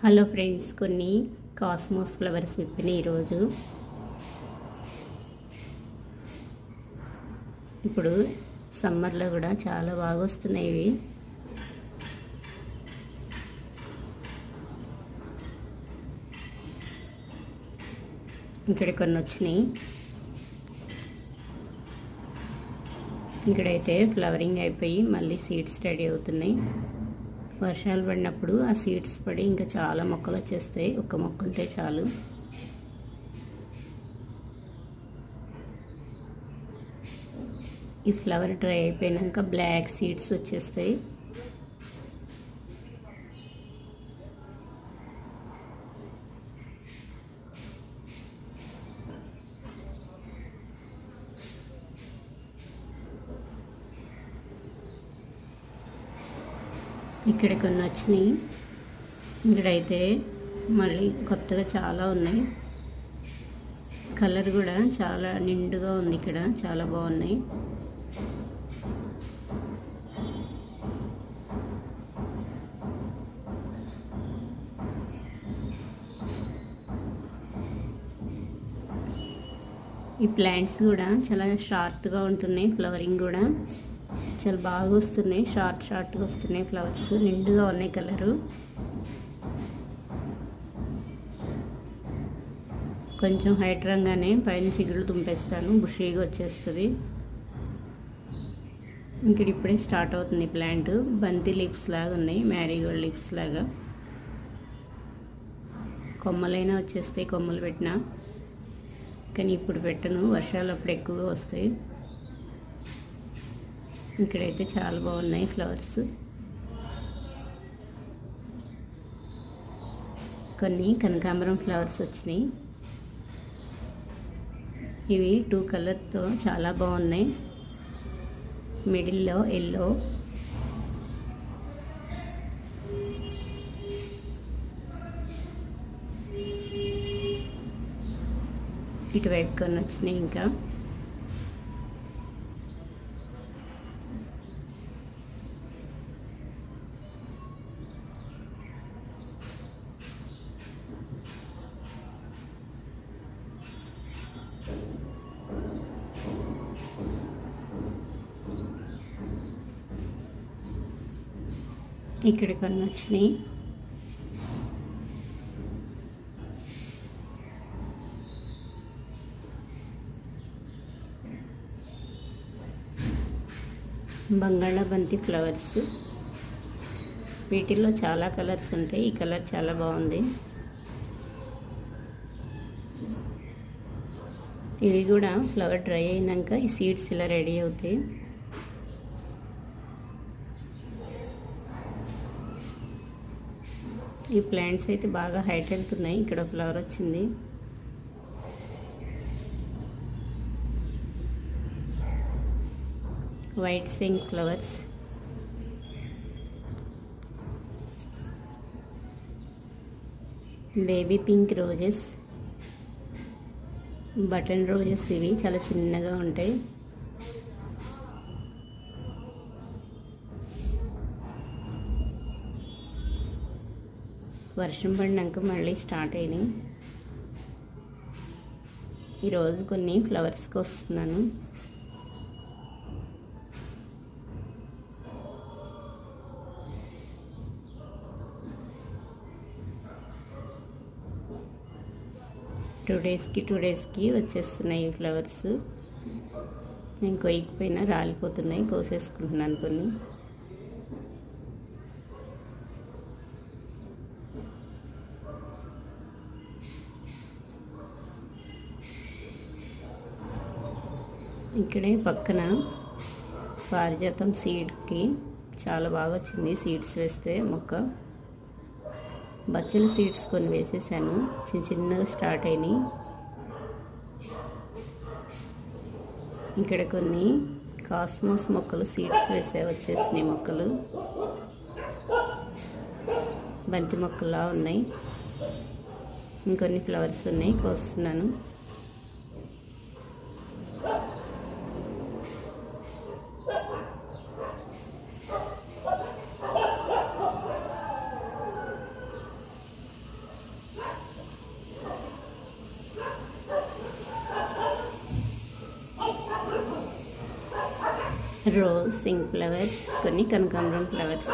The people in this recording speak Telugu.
హలో ఫ్రెండ్స్, కొన్ని కాస్మోస్ ఫ్లవర్స్ విప్పినాయి ఈరోజు. ఇప్పుడు సమ్మర్లో కూడా చాలా బాగా వస్తున్నాయి ఇవి. ఇక్కడ కొన్ని వచ్చినాయి. ఇక్కడైతే ఫ్లవరింగ్ అయిపోయి మళ్ళీ సీడ్స్ రెడీ అవుతున్నాయి. వర్షాలు పడినప్పుడు ఆ సీడ్స్ పడి ఇంకా చాలా మొక్కలు వచ్చేస్తాయి. ఒక్క మొక్క ఉంటే చాలు. ఈ ఫ్లవర్ డ్రై అయిపోయాక బ్లాక్ సీడ్స్ వచ్చేస్తాయి. ఇక్కడ కొన్ని వచ్చినాయి. ఇక్కడైతే మళ్ళీ కొత్తగా చాలా ఉన్నాయి. కలర్ కూడా చాలా నిండుగా ఉంది. ఇక్కడ చాలా బాగున్నాయి. ఈ ప్లాంట్స్ కూడా చాలా షార్ట్గా ఉంటున్నాయి. ఫ్లవరింగ్ కూడా చాలా బాగా వస్తున్నాయి. షార్ట్గా వస్తున్నాయి. ఫ్లవర్స్ నిండుగా ఉన్నాయి. కలరు కొంచెం హైట్ రంగానే పైన చిగుళ్ళు తుంపేస్తాను, బుషీగా వచ్చేస్తుంది. ఇక్కడ ఇప్పుడే స్టార్ట్ అవుతుంది ప్లాంట్. బంతి లీవ్స్ లాగా ఉన్నాయి, మ్యారీగోల్డ్ లీవ్స్ లాగా. కొమ్మలైనా వచ్చేస్తాయి కొమ్మలు పెట్టినా, కానీ ఇప్పుడు పెట్టను, వర్షాలు అప్పుడు ఎక్కువగా వస్తాయి. ఇక్కడైతే చాలా బాగున్నాయి ఫ్లవర్స్. కొన్ని కనకాంబరం ఫ్లవర్స్ వచ్చినాయి. ఇవి 2 కలర్తో చాలా బాగున్నాయి. మిడిల్లో ఎల్లో, ఇటువైపు కొన్ని వచ్చినాయి. ఇంకా ఇక్కడ కొన్ని వచ్చినాయి. బంగాళాబంతి ఫ్లవర్స్. వీటిల్లో చాలా కలర్స్ ఉంటాయి. ఈ కలర్ చాలా బాగుంది. ఇవి కూడా ఫ్లవర్ డ్రై అయినాక ఈ సీడ్స్ ఇలా రెడీ అవుతాయి. ఈ ప్లాంట్స్ అయితే బాగా హైట్ వెళ్తున్నాయి. ఇక్కడ ఫ్లవర్ వచ్చింది. White sink flowers. Baby pink roses, button roses. ఇవి చాలా చిన్నగా ఉంటాయి. వర్షం పడినాక మళ్ళీ స్టార్ట్ అయినాయి. ఈరోజు కొన్ని ఫ్లవర్స్కి వస్తున్నాను. టూ డేస్కి వచ్చేస్తున్నాయి ఈ ఫ్లవర్స్. నేను కొయ్యకపోయినా రాలిపోతున్నాయి, కోసేసుకుంటున్నాను కొన్ని. ఇక్కడే పక్కన పారిజాతం సీడ్కి చాలా బాగా వచ్చింది. సీడ్స్ వేస్తే మొక్క. బచ్చల సీడ్స్ కొన్ని వేసేసాను, చిన్నగా స్టార్ట్ అయినాయి. ఇక్కడ కొన్ని కాస్మోస్ మొక్కలు సీడ్స్ వేసే వచ్చేసినాయి మొక్కలు. బంతి మొక్కలా ఉన్నాయి. ఇంకొన్ని ఫ్లవర్స్ ఉన్నాయి, కోస్తున్నాను. రోజ్ సింక్ ఫ్లవర్స్, కొన్ని కనకాంబరం ఫ్లవర్స్.